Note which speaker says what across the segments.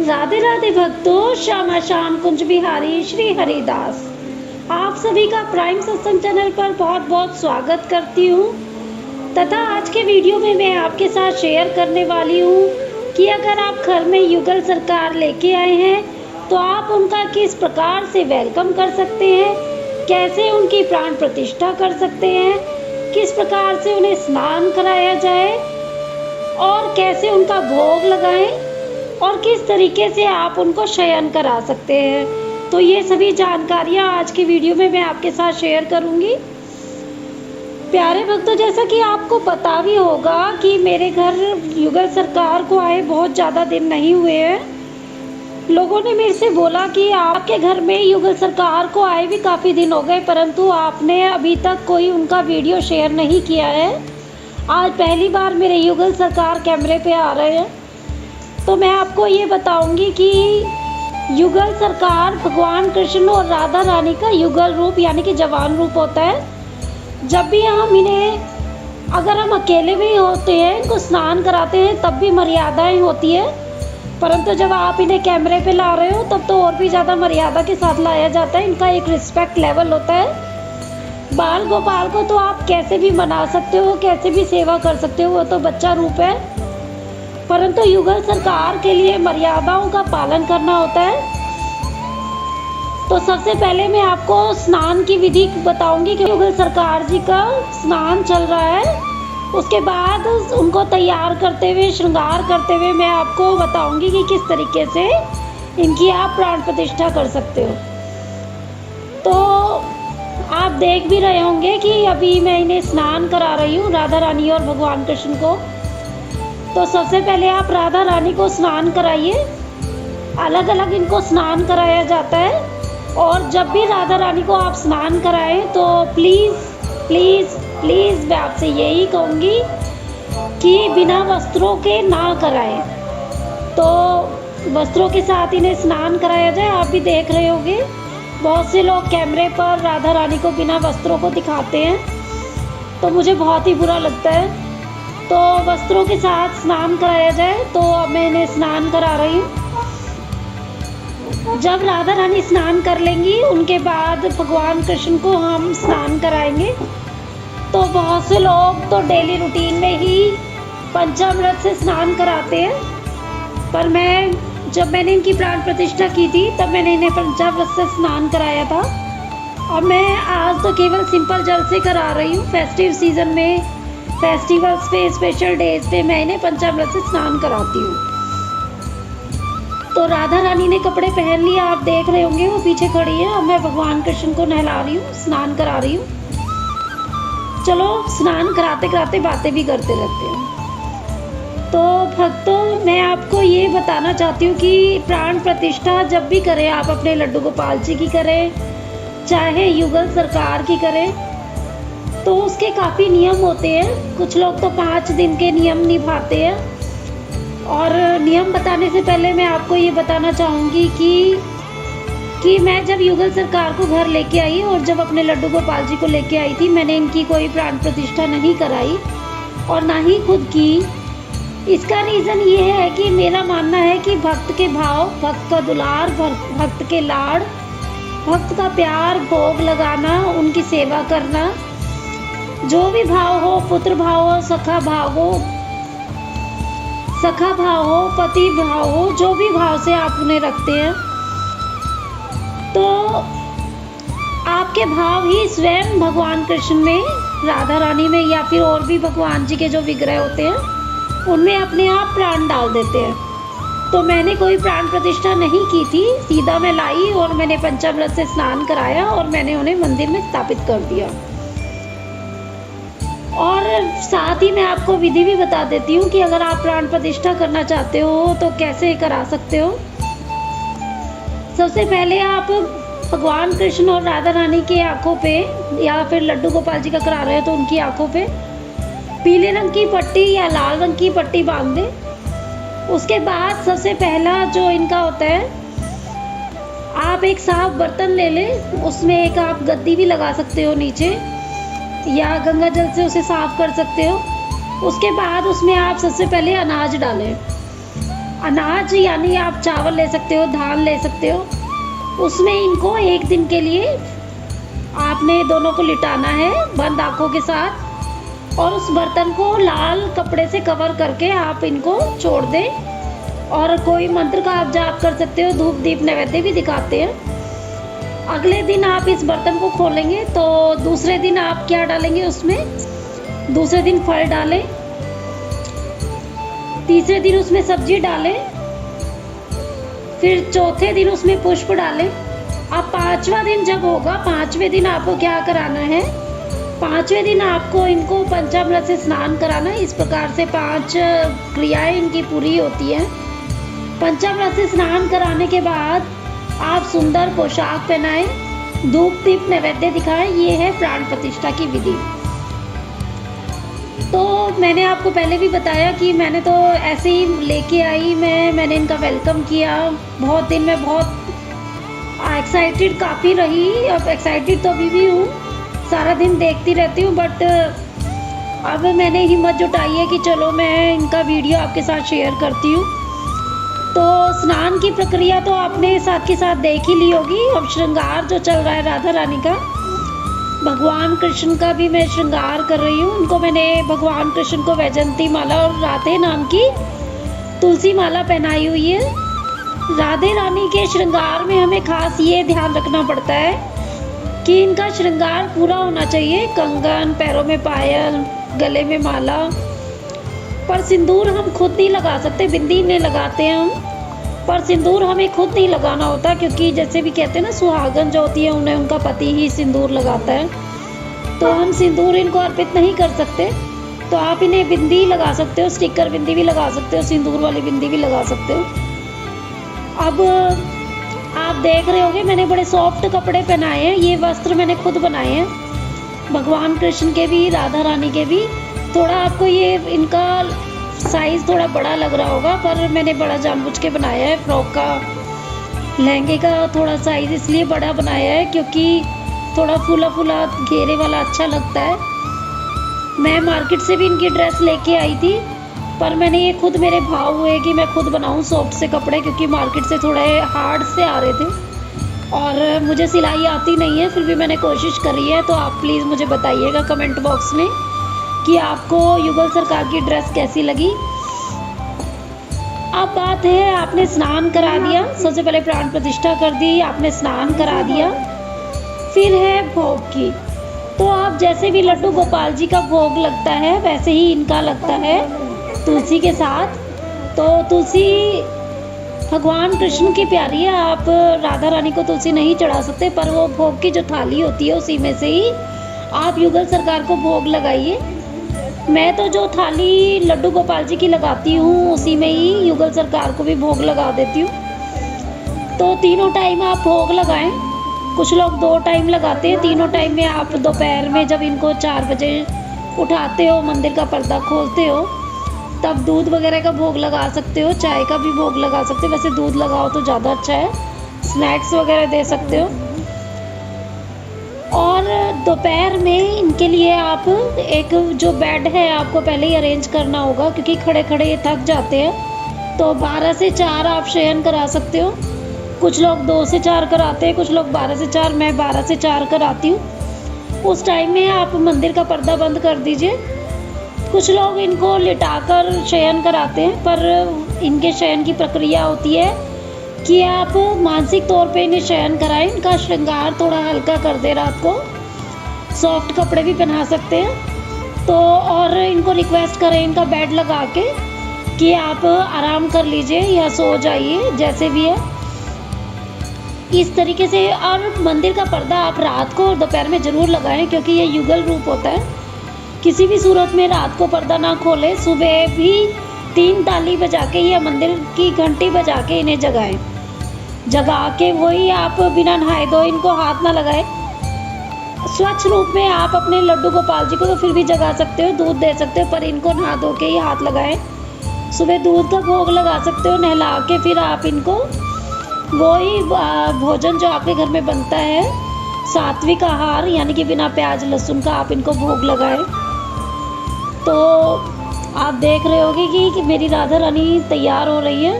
Speaker 1: राधे राधे भक्तों, श्यामा श्याम कुंज बिहारी श्री हरिदास आप सभी का प्राइम सत्संग चैनल पर बहुत बहुत स्वागत करती हूँ तथा आज के वीडियो में मैं आपके साथ शेयर करने वाली हूँ कि अगर आप घर में युगल सरकार लेके आए हैं तो आप उनका किस प्रकार से वेलकम कर सकते हैं, कैसे उनकी प्राण प्रतिष्ठा कर सकते हैं, किस प्रकार से उन्हें स्नान कराया जाए और कैसे उनका भोग लगाएं और किस तरीके से आप उनको शयन करा सकते हैं। तो ये सभी जानकारियाँ आज की वीडियो में मैं आपके साथ शेयर करूँगी। प्यारे भक्तों, जैसा कि आपको पता भी होगा कि मेरे घर युगल सरकार को आए बहुत ज़्यादा दिन नहीं हुए हैं। लोगों ने मेरे से बोला कि आपके घर में युगल सरकार को आए भी काफ़ी दिन हो गए, परंतु आपने अभी तक कोई उनका वीडियो शेयर नहीं किया है। आज पहली बार मेरे युगल सरकार कैमरे पे आ रहे हैं, तो मैं आपको ये बताऊंगी कि युगल सरकार भगवान कृष्ण और राधा रानी का युगल रूप यानी कि जवान रूप होता है। जब भी हम इन्हें, अगर हम अकेले भी होते हैं, इनको स्नान कराते हैं तब भी मर्यादाएं होती है, परंतु जब आप इन्हें कैमरे पे ला रहे हो तब तो और भी ज़्यादा मर्यादा के साथ लाया जाता है। इनका एक रिस्पेक्ट लेवल होता है। बाल गोपाल को तो आप कैसे भी मना सकते हो, कैसे भी सेवा कर सकते हो, वो तो बच्चा रूप है, परंतु युगल सरकार के लिए मर्यादाओं का पालन करना होता है। तो सबसे पहले मैं आपको स्नान की विधि बताऊंगी कि युगल सरकार जी का स्नान चल रहा है। उसके बाद उनको तैयार करते हुए, श्रृंगार करते हुए मैं आपको बताऊंगी कि किस तरीके से इनकी आप प्राण प्रतिष्ठा कर सकते हो। तो आप देख भी रहे होंगे कि अभी मैं इन्हें स्नान करा रही हूँ, राधा रानी और भगवान कृष्ण को। तो सबसे पहले आप राधा रानी को स्नान कराइए। अलग अलग इनको स्नान कराया जाता है, और जब भी राधा रानी को आप स्नान कराएं तो प्लीज़ प्लीज़ प्लीज़ मैं आपसे यही कहूँगी कि बिना वस्त्रों के ना कराएं। तो वस्त्रों के साथ इन्हें स्नान कराया जाए। आप भी देख रहे होंगे बहुत से लोग कैमरे पर राधा रानी को बिना वस्त्रों को दिखाते हैं, तो मुझे बहुत ही बुरा लगता है। तो वस्त्रों के साथ स्नान कराया जाए। तो अब मैं इन्हें स्नान करा रही हूँ। जब राधा रानी स्नान कर लेंगी उनके बाद भगवान कृष्ण को हम स्नान कराएंगे। तो बहुत से लोग तो डेली रूटीन में ही पंचामृत से स्नान कराते हैं, पर जब मैंने इनकी प्राण प्रतिष्ठा की थी तब मैंने इन्हें पंचामृत से स्नान कराया था। और मैं आज तो केवल सिंपल जल से करा रही हूँ। फेस्टिव सीजन में, फेस्टिवल्स पे, स्पेशल डेज पे मैं इन्हें पंचामृत से स्नान कराती हूँ। तो राधा रानी ने कपड़े पहन लिए, आप देख रहे होंगे वो पीछे खड़ी है। अब मैं भगवान कृष्ण को नहला रही हूँ, स्नान करा रही हूँ। चलो स्नान कराते कराते बातें भी करते रहते हैं। तो भक्तों, मैं आपको ये बताना चाहती हूँ कि प्राण प्रतिष्ठा जब भी करें आप, अपने लड्डू गोपाल जी की करें चाहे युगल सरकार की करें, तो उसके काफ़ी नियम होते हैं। कुछ लोग तो 5 दिन के नियम निभाते हैं। और नियम बताने से पहले मैं आपको ये बताना चाहूँगी कि मैं जब युगल सरकार को घर लेके आई और जब अपने लड्डू गोपाल जी को लेके आई थी, मैंने इनकी कोई प्राण प्रतिष्ठा नहीं कराई और ना ही खुद की। इसका रीज़न ये है कि मेरा मानना है कि भक्त के भाव, भक्त का दुलार, भक्त के लाड़, भक्त का प्यार, भोग लगाना, उनकी सेवा करना, जो भी भाव हो, पुत्र भाव हो, सखा भाव हो, पति भाव हो, जो भी भाव से आप उन्हें रखते हैं, तो आपके भाव ही स्वयं भगवान कृष्ण में, राधा रानी में या फिर और भी भगवान जी के जो विग्रह होते हैं उनमें अपने आप प्राण डाल देते हैं। तो मैंने कोई प्राण प्रतिष्ठा नहीं की थी, सीधा मैं लाई और मैंने पंचामृत से स्नान कराया और मैंने उन्हें मंदिर में स्थापित कर दिया। और साथ ही मैं आपको विधि भी बता देती हूँ कि अगर आप प्राण प्रतिष्ठा करना चाहते हो तो कैसे करा सकते हो। सबसे पहले आप भगवान कृष्ण और राधा रानी की आंखों पे, या फिर लड्डू गोपाल जी का करा रहे हो तो उनकी आंखों पे पीले रंग की पट्टी या लाल रंग की पट्टी बांध दें। उसके बाद सबसे पहला जो इनका होता है, आप एक साफ बर्तन ले लें, उसमें एक आप गद्दी भी लगा सकते हो नीचे, या गंगा जल से उसे साफ कर सकते हो। उसके बाद उसमें आप सबसे पहले अनाज डालें। अनाज यानी आप चावल ले सकते हो, धान ले सकते हो, उसमें इनको 1 दिन के लिए आपने दोनों को लिटाना है बंद आँखों के साथ, और उस बर्तन को लाल कपड़े से कवर करके आप इनको छोड़ दें। और कोई मंत्र का आप जाप कर सकते हो, धूप दीप नैवेद्य भी दिखाते हैं। अगले दिन आप इस बर्तन को खोलेंगे तो दूसरे दिन आप क्या डालेंगे उसमें, दूसरे दिन फल डालें, तीसरे दिन उसमें सब्जी डालें, फिर चौथे दिन उसमें पुष्प डालें। अब 5वां दिन जब होगा, 5वें दिन आपको क्या कराना है, 5वें दिन आपको इनको पंचामृत से स्नान कराना है। इस प्रकार से 5 क्रियाएं इनकी पूरी होती हैं। पंचामृत से स्नान कराने के बाद आप सुंदर पोशाक पहनाएं, धूप दीप नैवेद्य दिखाएं। ये है प्राण प्रतिष्ठा की विधि। तो मैंने आपको पहले भी बताया कि मैंने तो ऐसे ही लेके आई, मैंने इनका वेलकम किया। बहुत दिन में बहुत एक्साइटेड काफ़ी रही, अब एक्साइटेड तो अभी भी हूँ, सारा दिन देखती रहती हूँ, बट अब मैंने हिम्मत जुटाई है कि चलो मैं इनका वीडियो आपके साथ शेयर करती हूँ। तो स्नान की प्रक्रिया तो आपने साथ के साथ देख ही ली होगी। अब श्रृंगार जो चल रहा है राधा रानी का, भगवान कृष्ण का भी मैं श्रृंगार कर रही हूँ। उनको मैंने भगवान कृष्ण को वैजंती माला और राधे नाम की तुलसी माला पहनाई हुई है। राधे रानी के श्रृंगार में हमें खास ये ध्यान रखना पड़ता है कि इनका श्रृंगार पूरा होना चाहिए, कंगन, पैरों में पायल, गले में माला। पर सिंदूर हम खुद नहीं लगा सकते, बिंदी ने लगाते हैं हम, पर सिंदूर हमें खुद नहीं लगाना होता, क्योंकि जैसे भी कहते हैं ना, सुहागन जो होती है उन्हें उनका पति ही सिंदूर लगाता है, तो हम सिंदूर इनको अर्पित नहीं कर सकते। तो आप इन्हें बिंदी लगा सकते हो, स्टिकर बिंदी भी लगा सकते हो, सिंदूर वाली बिंदी भी लगा सकते हो। अब आप देख रहे होंगे मैंने बड़े सॉफ्ट कपड़े पहनाए हैं। ये वस्त्र मैंने खुद बनाए हैं, भगवान कृष्ण के भी, राधा रानी के भी। थोड़ा आपको ये इनका साइज़ थोड़ा बड़ा लग रहा होगा, पर मैंने बड़ा जानबूझ के बनाया है। फ्रॉक का, लहंगे का थोड़ा साइज़ इसलिए बड़ा बनाया है क्योंकि थोड़ा फूला फूला घेरे वाला अच्छा लगता है। मैं मार्केट से भी इनकी ड्रेस लेके आई थी, पर मैंने ये खुद, मेरे भाव हुए कि मैं खुद बनाऊं सॉफ्ट से कपड़े, क्योंकि मार्केट से थोड़े हार्ड से आ रहे थे और मुझे सिलाई आती नहीं है। फिर भी मैंने कोशिश करी है, तो आप प्लीज़ मुझे बताइएगा कमेंट बॉक्स में कि आपको युगल सरकार की ड्रेस कैसी लगी। अब बात है, आपने स्नान करा दिया, सबसे पहले प्राण प्रतिष्ठा कर दी, आपने स्नान करा दिया, फिर है भोग की। तो आप जैसे भी लड्डू गोपाल जी का भोग लगता है वैसे ही इनका लगता है तुलसी के साथ। तो तुलसी भगवान कृष्ण की प्यारी है, आप राधा रानी को तुलसी नहीं चढ़ा सकते, पर वो भोग की जो थाली होती है उसी में से ही आप युगल सरकार को भोग लगाइए। मैं तो जो थाली लड्डू गोपाल जी की लगाती हूँ उसी में ही युगल सरकार को भी भोग लगा देती हूँ। तो तीनों टाइम आप भोग लगाएं। कुछ लोग 2 टाइम लगाते हैं, तीनों टाइम में आप दोपहर में जब इनको 4 बजे उठाते हो, मंदिर का पर्दा खोलते हो, तब दूध वगैरह का भोग लगा सकते हो, चाय का भी भोग लगा सकते हो। वैसे दूध लगाओ तो ज़्यादा अच्छा है, स्नैक्स वगैरह दे सकते हो। और दोपहर में इनके लिए आप एक जो बेड है आपको पहले ही अरेंज करना होगा, क्योंकि खड़े खड़े ये थक जाते हैं। तो 12 से 4 आप शयन करा सकते हो। कुछ लोग 2 से 4 कराते हैं, कुछ लोग 12 से 4, मैं 12 से 4 कराती हूँ। उस टाइम में आप मंदिर का पर्दा बंद कर दीजिए। कुछ लोग इनको लिटाकर शयन कराते हैं, पर इनके शयन की प्रक्रिया होती है कि आप मानसिक तौर पे इन्हें शयन कराएं। इनका श्रृंगार थोड़ा हल्का कर दे, रात को सॉफ्ट कपड़े भी पहना सकते हैं। तो और इनको रिक्वेस्ट करें इनका बेड लगा के कि आप आराम कर लीजिए या सो जाइए, जैसे भी है इस तरीके से। और मंदिर का पर्दा आप रात को और दोपहर में ज़रूर लगाएं, क्योंकि ये युगल रूप होता है। किसी भी सूरत में रात को पर्दा ना खोलें। सुबह भी 3 ताली बजा के या मंदिर की घंटी बजा के इन्हें जगाएं। जगा के वही आप बिना नहाए धोए इनको हाथ ना लगाएं। स्वच्छ रूप में आप अपने लड्डू गोपाल जी को तो फिर भी जगा सकते हो, दूध दे सकते हो, पर इनको नहा धो के ही हाथ लगाएं। सुबह दूध का भोग लगा सकते हो नहला के। फिर आप इनको वही भोजन जो आपके घर में बनता है, सात्विक आहार यानी कि बिना प्याज लहसुन का, आप इनको भोग लगाएं। तो आप देख रहे होगे कि मेरी राधा रानी तैयार हो रही है,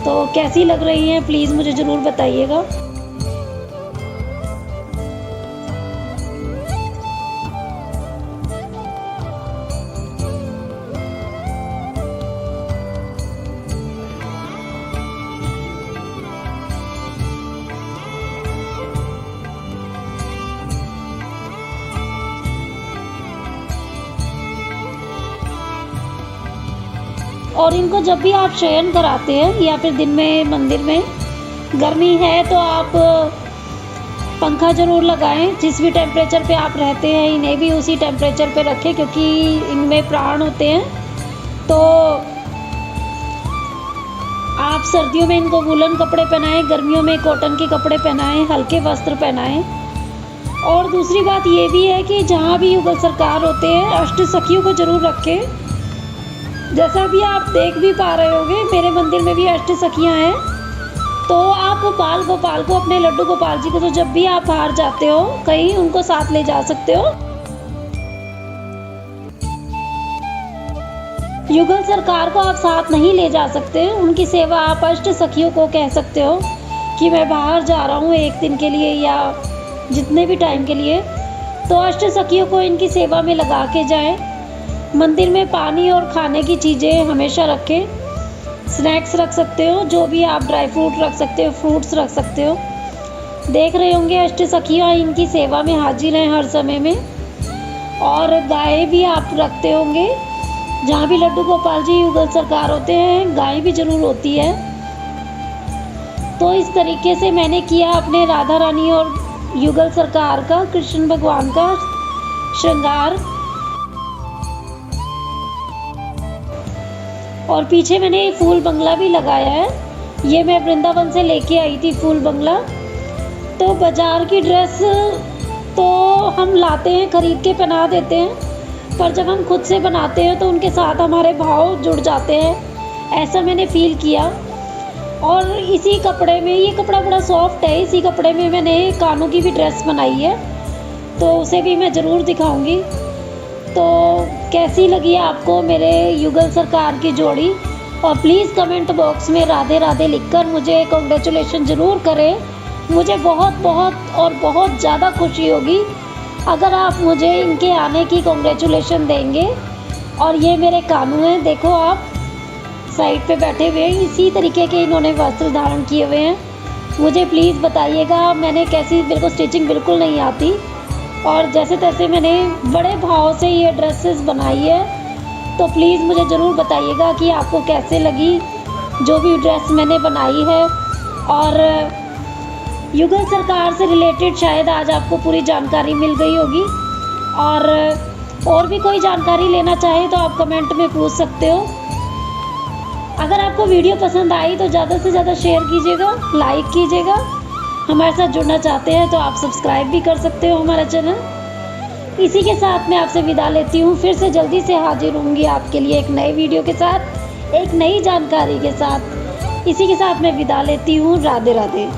Speaker 1: तो कैसी लग रही है प्लीज़ मुझे ज़रूर बताइएगा। और इनको जब भी आप शयन कराते हैं या फिर दिन में मंदिर में, गर्मी है तो आप पंखा ज़रूर लगाएं। जिस भी टेम्परेचर पे आप रहते हैं इन्हें भी उसी टेम्परेचर पे रखें, क्योंकि इनमें प्राण होते हैं। तो आप सर्दियों में इनको वूलन कपड़े पहनाएं, गर्मियों में कॉटन के कपड़े पहनाएं, हल्के वस्त्र पहनाएं। और दूसरी बात ये भी है कि जहाँ भी युगल सरकार होते हैं अष्ट सखियों को ज़रूर रखें। जैसा भी आप देख भी पा रहे होंगे मेरे मंदिर में भी अष्ट सखियाँ हैं। तो आप बाल गोपाल को, अपने लड्डू गोपाल जी को, तो जब भी आप बाहर जाते हो कहीं उनको साथ ले जा सकते हो। युगल सरकार को आप साथ नहीं ले जा सकते, उनकी सेवा आप अष्ट सखियों को कह सकते हो कि मैं बाहर जा रहा हूँ एक दिन के लिए या जितने भी टाइम के लिए। तो अष्ट सखियों को इनकी सेवा में लगा के जाएं। मंदिर में पानी और खाने की चीज़ें हमेशा रखें। स्नैक्स रख सकते हो, जो भी आप ड्राई फ्रूट रख सकते हो, फ्रूट्स रख सकते हो। देख रहे होंगे अष्ट सखियाँ इनकी सेवा में हाजिर हैं हर समय में। और गाय भी आप रखते होंगे, जहाँ भी लड्डू गोपाल जी युगल सरकार होते हैं गाय भी ज़रूर होती है। तो इस तरीके से मैंने किया अपने राधा रानी और युगल सरकार का, कृष्ण भगवान का श्रृंगार। और पीछे मैंने फूल बंगला भी लगाया है, ये मैं वृंदावन से लेके आई थी फूल बंगला। तो बाज़ार की ड्रेस तो हम लाते हैं, ख़रीद के पहना देते हैं, पर जब हम खुद से बनाते हैं तो उनके साथ हमारे भाव जुड़ जाते हैं, ऐसा मैंने फ़ील किया। और इसी कपड़े में, ये कपड़ा बड़ा सॉफ्ट है, इसी कपड़े में मैंने कानों की भी ड्रेस बनाई है, तो उसे भी मैं ज़रूर दिखाऊंगी। तो कैसी लगी आपको मेरे युगल सरकार की जोड़ी? और प्लीज़ कमेंट बॉक्स में राधे राधे लिखकर मुझे कॉन्ग्रेचुलेशन ज़रूर करें। मुझे बहुत बहुत और बहुत ज़्यादा खुशी होगी अगर आप मुझे इनके आने की कॉन्ग्रेचुलेशन देंगे। और ये मेरे कानू हैं, देखो आप साइड पे बैठे हुए हैं, इसी तरीके के इन्होंने वस्त्र धारण किए हुए हैं। मुझे प्लीज़ बताइएगा, मैंने कैसी, मेरे को स्टिचिंग बिल्कुल नहीं आती और जैसे तैसे मैंने बड़े भाव से ये ड्रेसेस बनाई है। तो प्लीज़ मुझे ज़रूर बताइएगा कि आपको कैसे लगी जो भी ड्रेस मैंने बनाई है। और युगल सरकार से रिलेटेड शायद आज आपको पूरी जानकारी मिल गई होगी। और भी कोई जानकारी लेना चाहे तो आप कमेंट में पूछ सकते हो। अगर आपको वीडियो पसंद आई तो ज़्यादा से ज़्यादा शेयर कीजिएगा, लाइक कीजिएगा। हमारे साथ जुड़ना चाहते हैं तो आप सब्सक्राइब भी कर सकते हो हमारा चैनल। इसी के साथ मैं आपसे विदा लेती हूँ, फिर से जल्दी से हाजिर होंगी आपके लिए एक नए वीडियो के साथ, एक नई जानकारी के साथ। इसी के साथ मैं विदा लेती हूँ। राधे राधे।